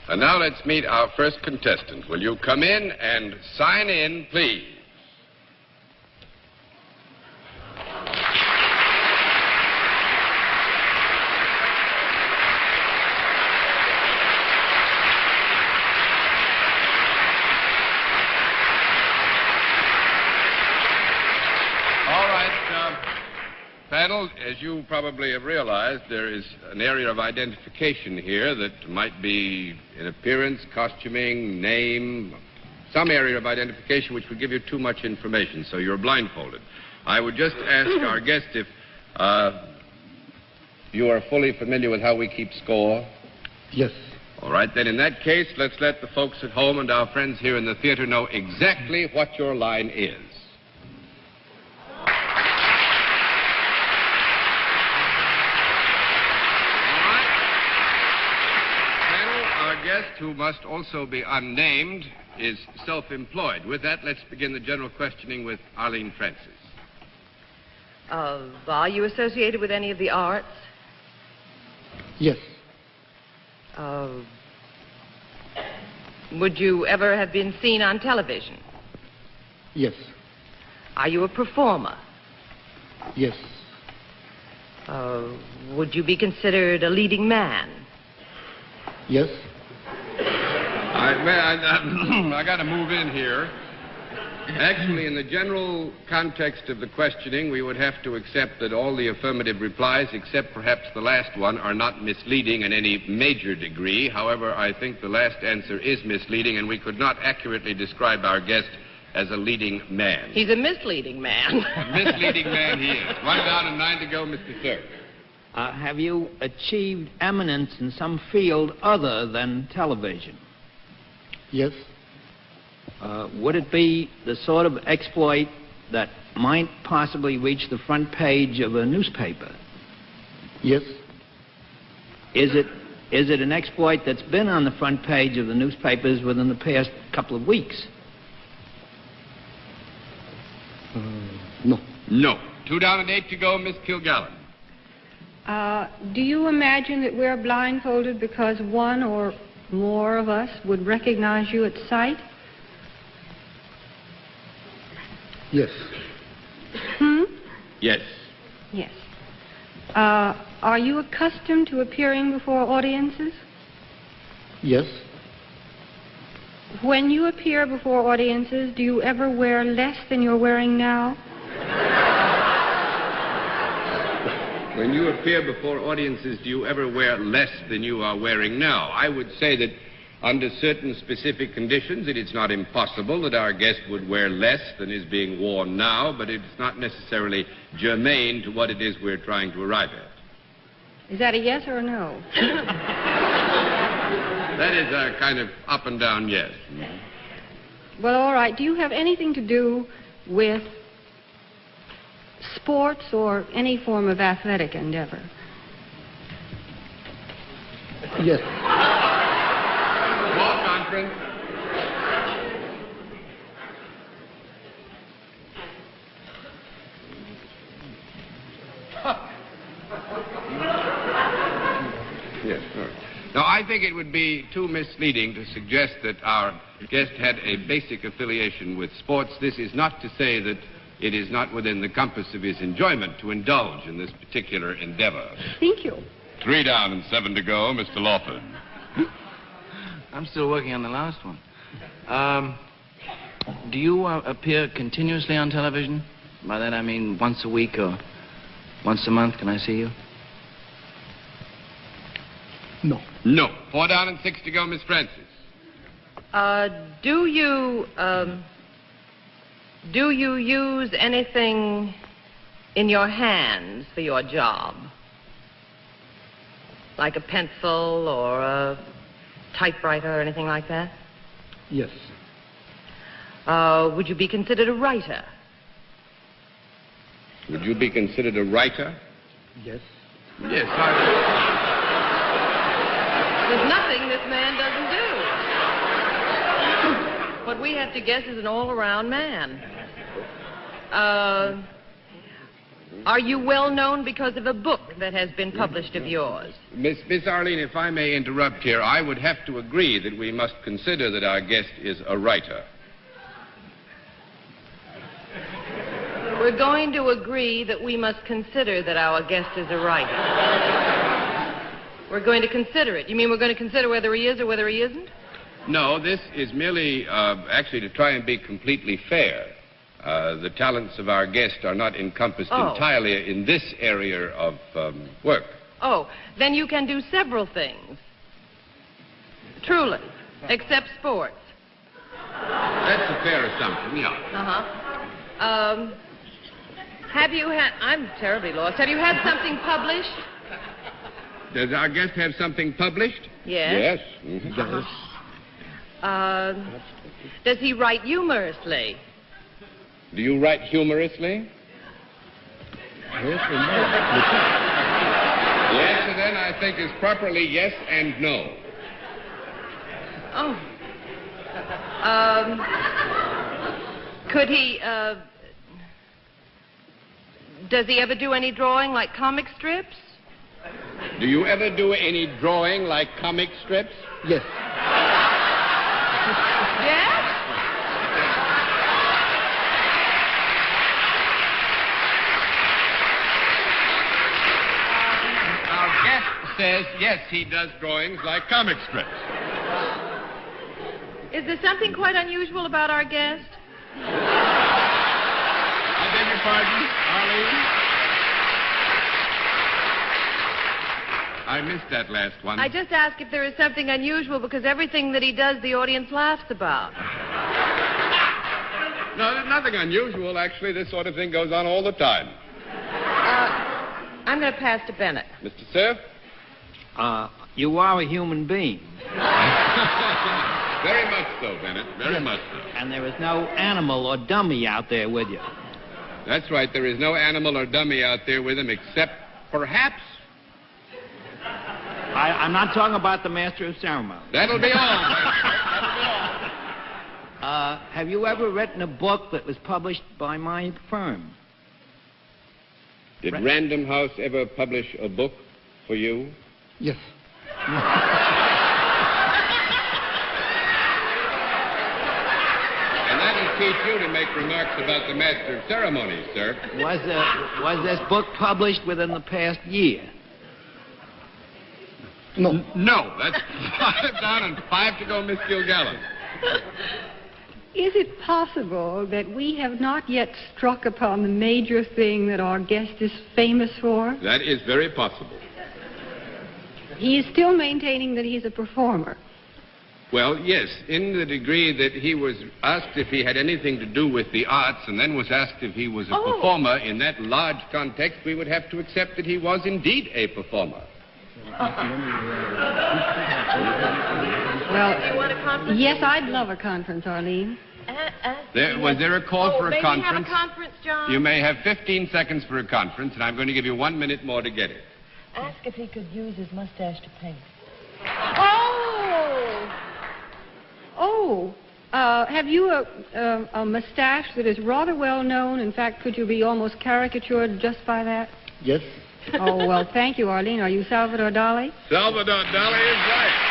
And now let's meet our first contestant. Will you come in and sign in, please? Panel, as you probably have realized, there is an area of identification here that might be in appearance, costuming, name, some area of identification which would give you too much information, so you're blindfolded. I would just ask our guest if you are fully familiar with how we keep score. Yes. All right, then in that case, let's let the folks at home and our friends here in the theater know exactly what your line is. Guest, who must also be unnamed, is self-employed. With that, let's begin the general questioning with Arlene Francis. Are you associated with any of the arts? Yes. Would you ever have been seen on television? Yes. Are you a performer? Yes. Would you be considered a leading man? Yes. I got to move in here. Actually, in the general context of the questioning, we would have to accept that all the affirmative replies, except perhaps the last one, are not misleading in any major degree. However, I think the last answer is misleading, and we could not accurately describe our guest as a leading man. He's a misleading man. A misleading man he is. 1 down and 9 to go, Mr. Third. Have you achieved eminence in some field other than television? Yes. Would it be the sort of exploit that might possibly reach the front page of a newspaper? Yes. Is it an exploit that's been on the front page of the newspapers within the past couple of weeks? No. No. 2 down and 8 to go, Miss Kilgallen. Do you imagine that we're blindfolded because one or more of us would recognize you at sight? Yes. Yes. Yes. Are you accustomed to appearing before audiences? Yes. When you appear before audiences, do you ever wear less than you're wearing now? When you appear before audiences, do you ever wear less than you are wearing now? I would say that under certain specific conditions, it is not impossible that our guest would wear less than is being worn now, but it's not necessarily germane to what it is we're trying to arrive at. Is that a yes or a no? That is a kind of up and down yes. Well, all right. Do you have anything to do with sports or any form of athletic endeavor? Yes. Ball conference. Yes, all right. Now, I think it would be too misleading to suggest that our guest had a basic affiliation with sports. This is not to say that it is not within the compass of his enjoyment to indulge in this particular endeavor. Thank you. 3 down and 7 to go, Mr. Lawford. I'm still working on the last one. Do you appear continuously on television? By that I mean once a week or once a month. Can I see you? No. No. 4 down and 6 to go, Miss Francis. Do you use anything in your hands for your job? Like a pencil or a typewriter or anything like that? Yes. Would you be considered a writer? Would you be considered a writer? Yes. Yes, There's nothing this man doesn't do. What we have to guess is an all-around man. Are you well known because of a book that has been published of yours? Miss Arlene, if I may interrupt here, I would have to agree that we must consider that our guest is a writer. We're going to agree that we must consider that our guest is a writer. We're going to consider it. You mean we're going to consider whether he is or whether he isn't? No, this is merely, actually, to try and be completely fair. The talents of our guest are not encompassed entirely in this area of work. Oh, then you can do several things. Truly, except sports. That's a fair assumption, yeah. Uh-huh. Have you had... I'm terribly lost. Have you had something published? Does our guest have something published? Yes. Yes. Mm-hmm. Does he write humorously? Do you write humorously? Yes and no. The answer then, I think, is properly yes and no. Oh. Could he, does he ever do any drawing like comic strips? Do you ever do any drawing like comic strips? Yes. Yes? Our guest says yes, he does drawings like comic strips. Is there something quite unusual about our guest? I beg your pardon, Arlene? I missed that last one. I just ask if there is something unusual because everything that he does, the audience laughs about. No, there's nothing unusual, actually. This sort of thing goes on all the time. I'm going to pass to Bennett. Mr. Cerf? You are a human being. Very much so, Bennett. Very much so. And there is no animal or dummy out there with you. That's right. There is no animal or dummy out there with him except, perhaps... I'm not talking about the master of ceremony. That'll be all. Have you ever written a book that was published by my firm? Did Random House ever publish a book for you? Yes. And that'll teach you to make remarks about the master of ceremonies, sir. Was this book published within the past year? No. No. That's 5 down and 5 to go, Miss Gilgallen. Is it possible that we have not yet struck upon the major thing that our guest is famous for? That is very possible. He is still maintaining that he's a performer. Well, yes, in the degree that he was asked if he had anything to do with the arts and then was asked if he was a performer in that large context, we would have to accept that he was indeed a performer. Well, Do you want a conference? yes, I'd love a conference, Arlene. Was there a call for a maybe conference? Have a conference, John? You may have 15 seconds for a conference, and I'm going to give you 1 minute more to get it. Ask if he could use his mustache to paint. Have you a mustache that is rather well known? In fact, could you be almost caricatured just by that? Yes. Oh, well, thank you, Arlene. Are you Salvador Dalí? Salvador Dalí is right.